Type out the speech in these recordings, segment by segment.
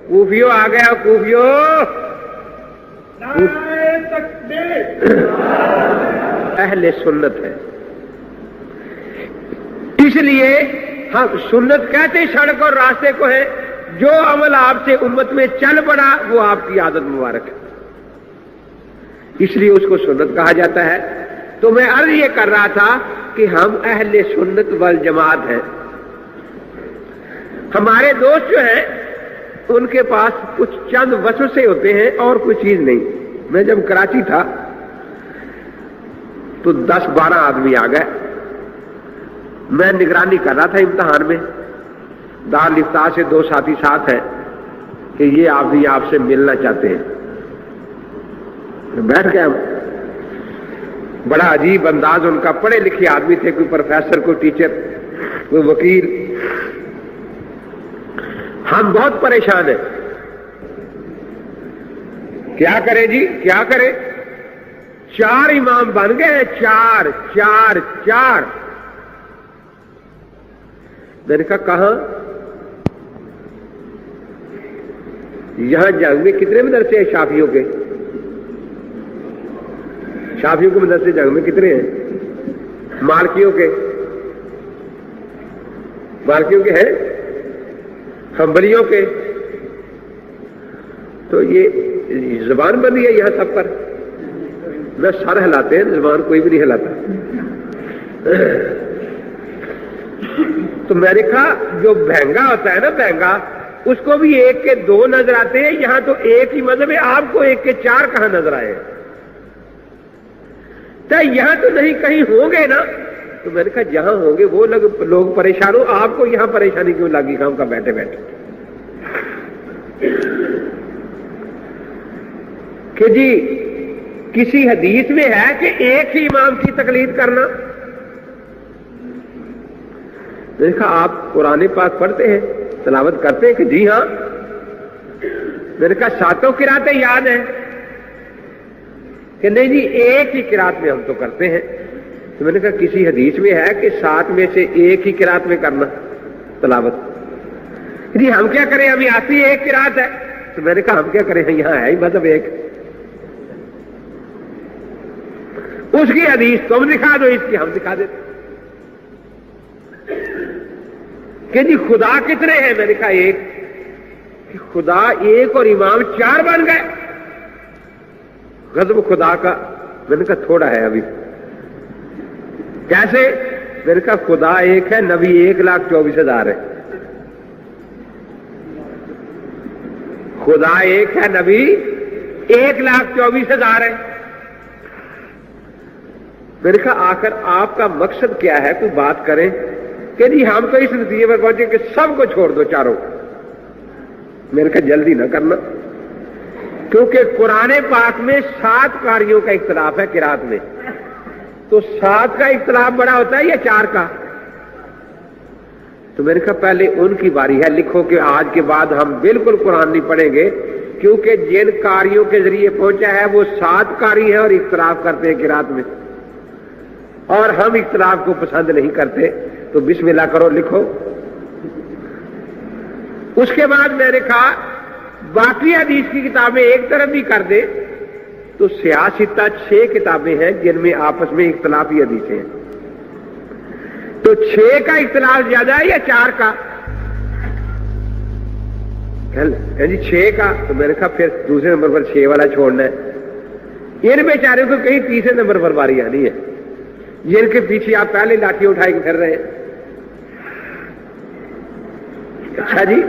کوفیوں آ گیا, کوفیوں اہل سنت ہے. اس لیے ہم سنت کہتے سڑک اور راستے کو ہے. جو عمل آپ سے امت میں چل پڑا وہ آپ کی عادت مبارک ہے, اس لیے اس کو سنت کہا جاتا ہے. تو میں عرض یہ کر رہا تھا کہ ہم اہل سنت والجماعت ہیں. ہمارے دوست جو ہیں ان کے پاس کچھ چند وسوسے ہوتے ہیں اور کوئی چیز نہیں. میں جب کراچی تھا تو 10-12 آدمی آ گئے. میں نگرانی کر رہا تھا امتحان میں. دارالفتاح سے 2 ساتھی ساتھ ہیں کہ یہ آدمی آپ سے ملنا چاہتے ہیں. بیٹھ گیا. بڑا عجیب انداز ان کا, پڑھے لکھے آدمی تھے, کوئی پروفیسر, کوئی ٹیچر, کوئی وکیل. ہم بہت پریشان ہیں, کیا کریں جی, کیا کریں. 4 امام بن گئے, 4. میں نے کہا کہاں؟ یہاں جنگ میں کتنے مدرسے ہیں شافیوں کے؟ شافیوں کے مدرسے جنگ میں کتنے ہیں؟ مالکیوں کے ہیں, حنبلیوں کے. تو یہ زبان بندی ہے یہاں سب پر. نہ سر ہلاتے ہیں, زبان کوئی بھی نہیں ہلاتا. تو میں نے کہا جو بہنگا ہوتا ہے نا, بہنگا, اس کو بھی 1 کے 2 نظر آتے ہیں. یہاں تو ایک ہی مذہب ہے, آپ کو 1 کے 4 کہاں نظر آئے؟ تو یہاں تو نہیں کہیں ہوں گے نا. تو میں نے کہا جہاں ہوں گے وہ لوگ پریشان ہو, آپ کو یہاں پریشانی کیوں لگی کام کا بیٹھے بیٹھے؟ کہ جی کسی حدیث میں ہے کہ ایک ہی امام کی تقلید کرنا؟ میں نے کہا آپ قرآن پاک پڑھتے ہیں, تلاوت کرتے ہیں؟ کہ جی ہاں. میں نے کہا 7 قراتیں یاد ہیں؟ کہ نہیں جی ایک ہی قرات میں ہم تو کرتے ہیں. تو میں نے کہا کسی حدیث میں ہے کہ 7 میں سے ایک ہی قرات میں کرنا تلاوت؟ جی ہم کیا کریں, ابھی آتی 1 قرات ہے. تو میں نے کہا ہم کیا کریں, یہاں ہے ہی مطلب ایک. اس کی حدیث تم دکھا دو, اس کی ہم دکھا دیتے. کہ جی خدا کتنے ہیں؟ میں نے کہا 1. کہ خدا 1 اور امام 4 بن گئے. غضب خدا کا. میں نے کہا تھوڑا ہے ابھی. کیسے؟ میں نے کہا خدا 1 ہے, نبی 1,24,000 ہے. خدا 1 ہے, نبی 1,24,000 ہے. میں نے کہا آخر آپ کا مقصد کیا ہے, کوئی بات کریں. کہ جی ہم تو اس نتیجے پر پہنچے کہ سب کو چھوڑ دو, 4. میں نے کہا جلدی نہ کرنا, کیونکہ قرآن پاک میں 7 قاریوں کا اختلاف ہے قرات میں. تو 7 کا اختلاف بڑا ہوتا ہے یا 4 کا؟ تو میں نے کہا پہلے ان کی باری ہے, لکھو کہ آج کے بعد ہم بالکل قرآن نہیں پڑھیں گے, کیونکہ جن قاریوں کے ذریعے پہنچا ہے وہ 7 قاری ہیں اور اختلاف کرتے ہیں قرات میں, اور ہم اختلاف کو پسند نہیں کرتے. تو بسم اللہ کرو, لکھو. اس کے بعد میں نے کہا باقی حدیث کی کتابیں ایک طرف بھی کر دے تو سیاستہ 6 کتابیں ہیں جن میں آپس میں اختلافی حدیثیں ہیں. تو 6 کا اختلاف زیادہ ہے یا 4 کا؟ جی 6 کا. تو میں نے کہا پھر دوسرے نمبر پر 6 والا چھوڑنا ہے. ان بیچارے کو کہیں تیسرے نمبر پر باری آنی ہے, جن کے پیچھے آپ پہلے لاٹھی اٹھائے کے پھر رہے ہیں. اچھا جی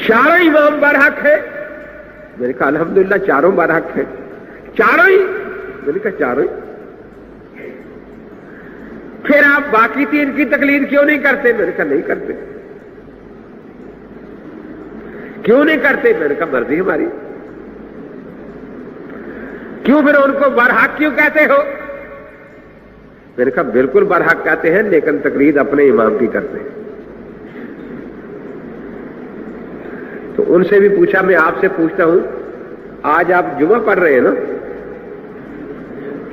4 امام برحق ہے. میں نے کہا الحمدللہ 4 برحق ہے. 4 ہی؟ میں نے کہا 4 ہی. پھر آپ باقی 3 کی تقلید کیوں نہیں کرتے؟ میں نے کہا نہیں کرتے. کیوں نہیں کرتے؟ میں نے کہا مرضی ہماری. کیوں پھر ان کو برحق کیوں کہتے ہو؟ میں نے کہا بالکل برحق کہتے ہیں, لیکن تقلید اپنے امام کی کرتے ہیں. تو ان سے بھی پوچھا, میں آپ سے پوچھتا ہوں, آج آپ جمعہ پڑھ رہے ہیں نا,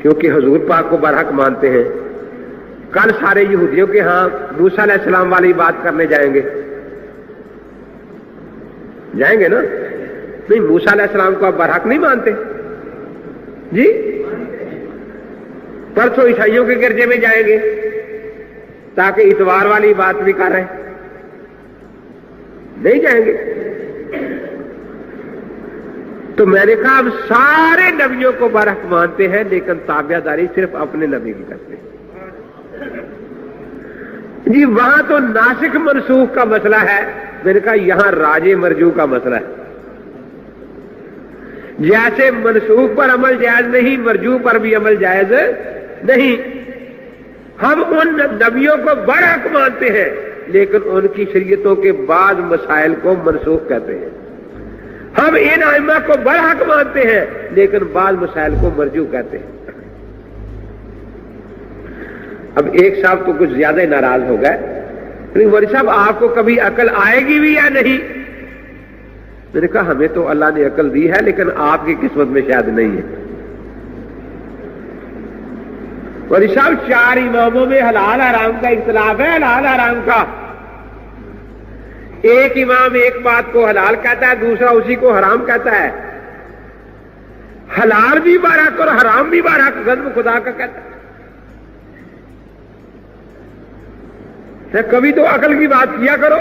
کیونکہ حضور پاک کو برحق مانتے ہیں. کل سارے یہودیوں کے ہاں موسیٰ علیہ السلام والی بات کرنے جائیں گے. جائیں گے نا؟ نہیں، موسیٰ علیہ السلام کو آپ برحق نہیں مانتے جی؟ پرسوں عیسائیوں کے گرجے میں جائیں گے تاکہ اتوار والی بات بھی کر رہے ہیں، نہیں جائیں گے؟ تو میں نے کہا ہم سارے نبیوں کو برحق مانتے ہیں لیکن تابع داری صرف اپنے نبی کی کرتے ہیں جی۔ وہاں تو ناسخ منسوخ کا مسئلہ ہے، میں نے کہا یہاں راجع مرجوع کا مسئلہ ہے۔ جیسے منسوخ پر عمل جائز نہیں، مرجوع پر بھی عمل جائز نہیں۔ ہم ان نبیوں کو برحق مانتے ہیں لیکن ان کی شریعتوں کے بعض مسائل کو منسوخ کہتے ہیں۔ ہم ان ائمہ کو برحق مانتے ہیں لیکن بعض مسائل کو مرجوع کہتے ہیں۔ اب ایک صاحب تو کچھ زیادہ ہی ناراض ہو گئے، مولوی صاحب آپ کو کبھی عقل آئے گی بھی یا نہیں؟ میں نے کہا ہمیں تو اللہ نے عقل دی ہے لیکن آپ کی قسمت میں شاید نہیں ہے۔ مولوی صاحب 4 اماموں میں حلال حرام کا اختلاف ہے، حلال حرام کا۔ ایک امام ایک بات کو حلال کہتا ہے، دوسرا اسی کو حرام کہتا ہے۔ حلال بھی برحق اور حرام بھی برحق غضب خدا کا کہتا ہے۔ کبھی تو عقل کی بات کیا کرو۔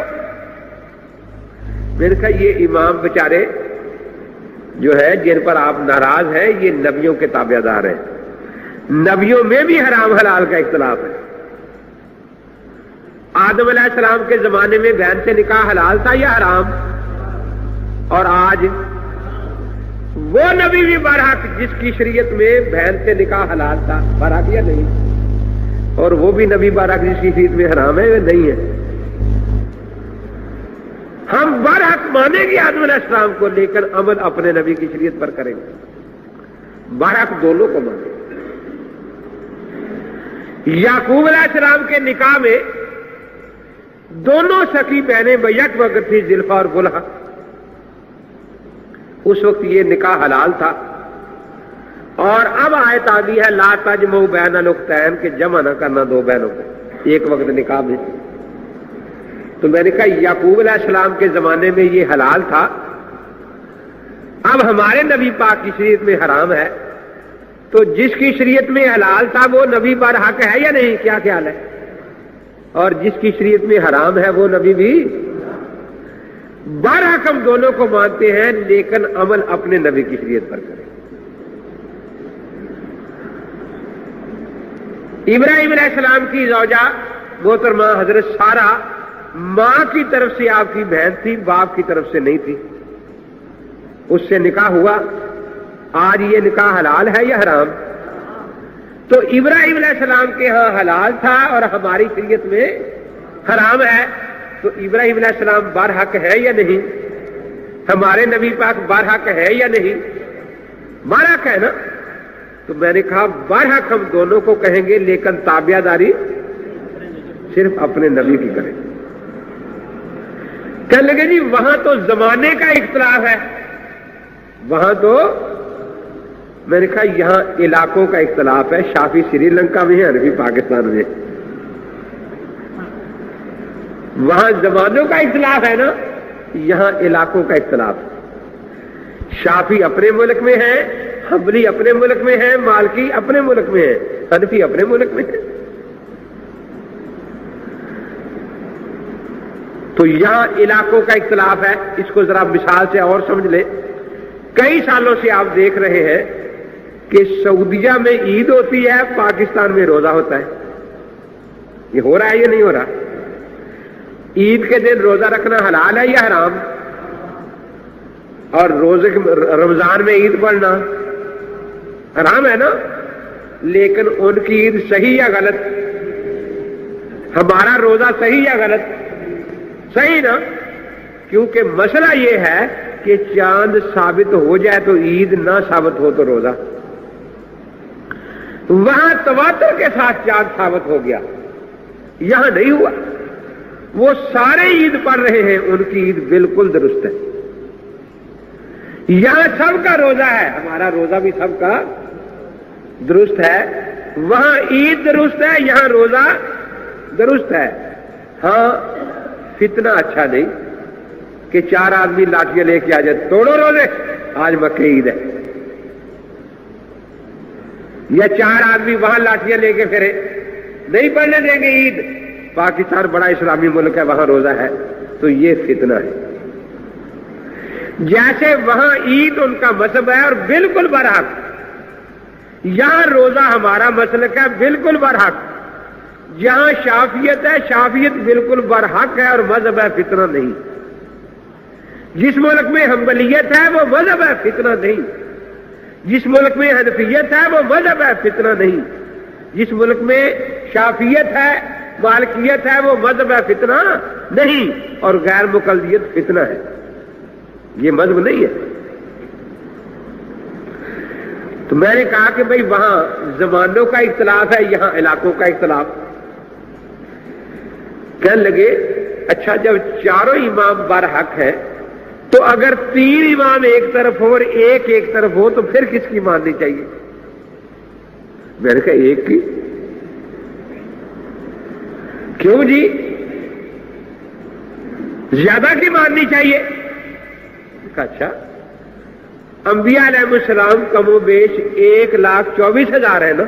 میں نے کہا یہ امام بیچارے جو ہے جن پر آپ ناراض ہیں یہ نبیوں کے تابع دار ہیں، نبیوں میں بھی حرام حلال کا اختلاف ہے۔ آدم علیہ السلام کے زمانے میں بہن سے نکاح حلال تھا یا حرام؟ اور آج وہ نبی بھی برحق جس کی شریعت میں بہن سے نکاح حلال تھا، برحق یا نہیں؟ اور وہ بھی نبی برحق جس کی شریعت میں حرام ہے یا نہیں ہے؟ ہم برحق مانیں گے آدم علیہ السلام کو لیکن عمل اپنے نبی کی شریعت پر کریں گے۔ برحق دونوں کو مانیں گے۔ یعقوب علیہ السلام کے نکاح میں دونوں سکی بہنیں بیک وقت تھی، زلفا اور بلہا۔ اس وقت یہ نکاح حلال تھا، اور اب آیت آ گئی ہے لا تجمعوا بین الاختین کہ جمع نہ کرنا دو بہنوں کو ایک وقت نکاح میں۔ تو میں نے کہا یعقوب علیہ السلام کے زمانے میں یہ حلال تھا، اب ہمارے نبی پاک کی شریعت میں حرام ہے، تو جس کی شریعت میں حلال تھا وہ نبی برحق ہے یا نہیں؟ کیا خیال ہے؟ اور جس کی شریعت میں حرام ہے وہ نبی بھی برحق۔ ہم دونوں کو مانتے ہیں لیکن عمل اپنے نبی کی شریعت پر کریں۔ ابراہیم علیہ السلام کی زوجہ محترمہ حضرت سارہ ماں کی طرف سے آپ کی بہن تھی، باپ کی طرف سے نہیں تھی، اس سے نکاح ہوا۔ آج یہ نکاح حلال ہے یا حرام؟ تو ابراہیم علیہ السلام کے ہاں حلال تھا اور ہماری شریعت میں حرام ہے، تو ابراہیم علیہ السلام برحق ہے یا نہیں؟ ہمارے نبی پاک برحق ہے یا نہیں؟ برحق ہے نا؟ تو میں نے کہا برحق ہم دونوں کو کہیں گے لیکن تابع داری صرف اپنے نبی کی کریں۔ کہنے لگے جی وہاں تو زمانے کا اختلاف ہے، وہاں تو میں نے کہا یہاں علاقوں کا اختلاف ہے، شافی سری لنکا میں ہے، حنفی پاکستان میں۔ وہاں زمانوں کا اختلاف ہے نا، یہاں علاقوں کا اختلاف ہے۔ شافی اپنے ملک میں ہے، حنبلی اپنے ملک میں ہے، مالکی اپنے ملک میں ہے، حنفی اپنے ملک میں ہے۔ تو یہاں علاقوں کا اختلاف ہے۔ اس کو ذرا مثال سے اور سمجھ لیں۔ کئی سالوں سے آپ دیکھ رہے ہیں کہ سعودیہ میں عید ہوتی ہے، پاکستان میں روزہ ہوتا ہے۔ یہ ہو رہا ہے یا نہیں ہو رہا؟ عید کے دن روزہ رکھنا حلال ہے یا حرام؟ اور رمضان میں عید پڑھنا حرام ہے نا؟ لیکن ان کی عید صحیح یا غلط؟ ہمارا روزہ صحیح یا غلط؟ صحیح نا؟ کیونکہ مسئلہ یہ ہے کہ چاند ثابت ہو جائے تو عید، نہ ثابت ہو تو روزہ۔ وہاں تواتر کے ساتھ چاند ثابت ہو گیا، یہاں نہیں ہوا۔ وہ سارے عید پڑھ رہے ہیں، ان کی عید بالکل درست ہے۔ یہاں سب کا روزہ ہے، ہمارا روزہ بھی سب کا درست ہے۔ وہاں عید درست ہے، یہاں روزہ درست ہے۔ ہاں فتنہ اچھا نہیں، کہ 4 آدمی لاٹیاں لے کے آ جائے، توڑو روزے، آج مکہ عید ہے، یا 4 آدمی وہاں لاٹیاں لے کے پھرے، نہیں پڑھنے دیں گے عید، پاکستان بڑا اسلامی ملک ہے وہاں روزہ ہے، تو یہ فتنہ ہے۔ جیسے وہاں عید ان کا مذہب ہے اور بالکل برحق، یہاں روزہ ہمارا مسلک ہے بالکل برحق، جہاں شافعیت ہے شافعیت بالکل برحق ہے اور مذہب ہے فتنہ نہیں، جس ملک میں حنبلیت ہے وہ مذہب ہے فتنہ نہیں، جس ملک میں حنفیت ہے وہ مذہب ہے فتنہ نہیں، جس ملک میں شافعیت ہے مالکیت ہے وہ مذہب ہے فتنہ نہیں، اور غیر مقلدیت فتنہ ہے، یہ مذہب نہیں ہے۔ تو میں نے کہا کہ بھئی وہاں زمانوں کا اختلاف ہے، یہاں علاقوں کا اختلاف۔ کہنے لگے اچھا جب چاروں امام برحق ہیں تو اگر 3 امام ایک طرف ہو اور ایک طرف ہو تو پھر کس کی ماننی چاہیے؟ میں نے کہا ایک کی۔ کیوں جی؟ زیادہ کی ماننی چاہیے؟ کہا اچھا انبیاء علیہ السلام کم و بیش 1,24,000 ہے نا،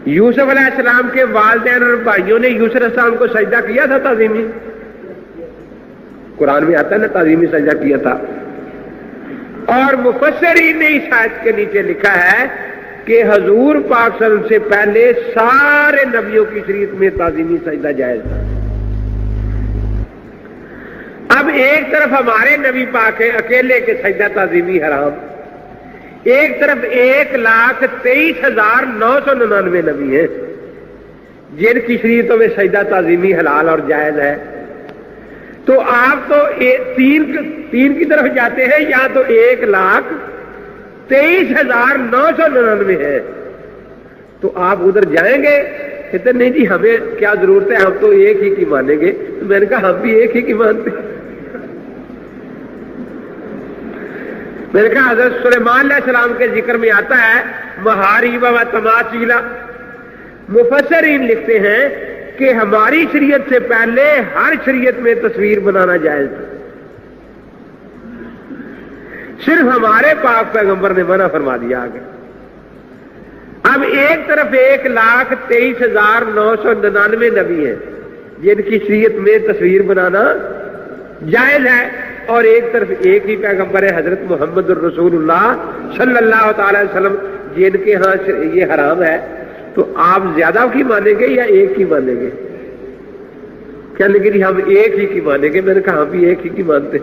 یوسف علیہ السلام کے والدین اور بھائیوں نے یوسف علیہ السلام کو سجدہ کیا تھا تعظیمی، قرآن میں آتا ہے نا تعظیمی سجدہ کیا تھا، اور مفسرین نے اس آیت کے نیچے لکھا ہے کہ حضور پاک صلی اللہ علیہ وسلم سے پہلے سارے نبیوں کی شریعت میں تعظیمی سجدہ جائز تھا۔ اب ایک طرف ہمارے نبی پاک ہیں اکیلے کے سجدہ تعظیمی حرام، ایک طرف 1,23,999 نبی ہیں جن کی شریعتوں میں سجدہ تعظیمی حلال اور جائز ہے، تو آپ تو 3 کی طرف جاتے ہیں، یہاں تو 1,23,999 ہے، تو آپ ادھر جائیں گے؟ کہتے نہیں جی ہمیں کیا ضرورت ہے، ہم تو ایک ہی کی مانیں گے۔ تو میں نے کہا ہم بھی ایک ہی کی مانتے ہیں۔ میں نے کہا حضرت سلیمان علیہ السلام کے ذکر میں آتا ہے محاریب و تماثیلا، مفسرین لکھتے ہیں کہ ہماری شریعت سے پہلے ہر شریعت میں تصویر بنانا جائز تھا، صرف ہمارے پاک پیغمبر نے منع فرما دیا آگے۔ اب ایک طرف 1,23,999 نبی ہیں جن کی شریعت میں تصویر بنانا جائز ہے، اور ایک طرف ایک ہی پیغمبر ہے حضرت محمد الرسول اللہ صلی اللہ تعالی وسلم جن کے ہاں یہ حرام ہے، تو آپ زیادہ کی مانیں گے یا ایک کی مانیں گے؟ کہنے لگے ہم ایک ہی کی مانیں گے۔ میں نے کہا ہم بھی ایک ہی کی مانتے۔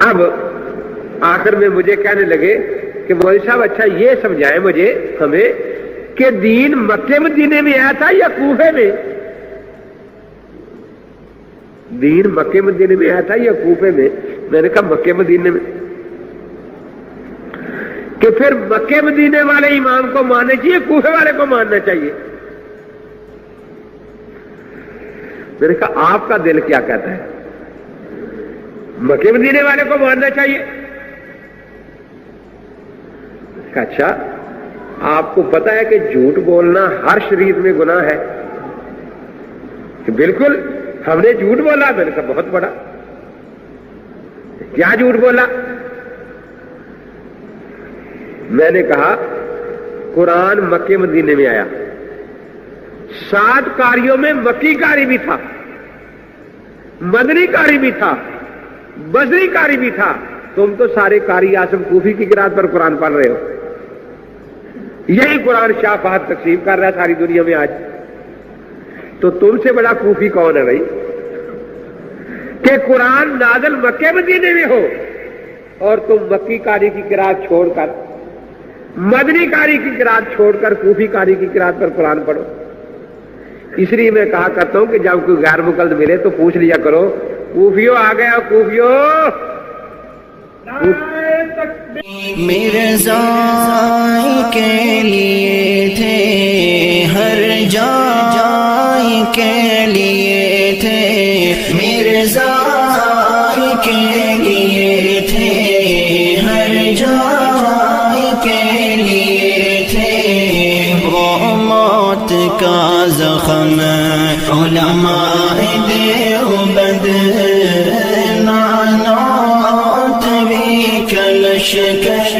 اب آخر میں مجھے کہنے لگے کہ مولوی صاحب اچھا یہ سمجھائیں مجھے ہمیں کہ دین مکے مدینے میں آیا تھا یا کوفے میں؟ دین مکے مدینے میں آیا تھا یا کوفے میں؟ میں نے کہا مکے مدینے میں۔ کہ پھر مکے مدینے والے امام کو ماننا چاہیے کوفے والے کو ماننا چاہیے؟ میں نے کہا آپ کا دل کیا کہتا ہے؟ مکے مدینے والے کو ماننا چاہیے۔ کہا اچھا آپ کو پتا ہے کہ جھوٹ بولنا ہر شریعت میں گناہ ہے؟ کہ بالکل ہم نے جھوٹ بولا۔ میں نے کہا بہت بڑا، کیا جھوٹ بولا؟ میں نے کہا قرآن مکے مدینے میں آیا، 7 قاریوں میں مکی قاری بھی تھا، مدنی قاری بھی تھا، بصری قاری بھی تھا، تم تو سارے قاری عاصم کوفی کی قرات پر قرآن پڑھ رہے ہو۔ یہی قرآن شاہ فہد تقسیم کر رہا ہے ساری دنیا میں آج، تو تم سے بڑا کوفی کون ہے بھائی کہ قرآن نازل مکے مدینے میں ہو اور تم مکی قاری کی قرات چھوڑ کر، مدنی قاری کی قرات چھوڑ کر کوفی قاری کی قرات پر قرآن پڑھو۔ اس لیے میں کہا کرتا ہوں کہ جب کوئی غیر مقلد ملے تو پوچھ لیا کرو کوفیو آ گیا کوفیو۔ مرزا کے لیے تھے ہر جائے کے لیے تھے، مرزا کے لیے تھے ہر جائے کے لیے تھے، وہ موت کا زخم علماء دیوبند نعنات بھی کلشکر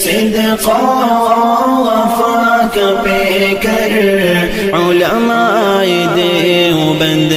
صدق وفا کا پیکر علماء دیوبند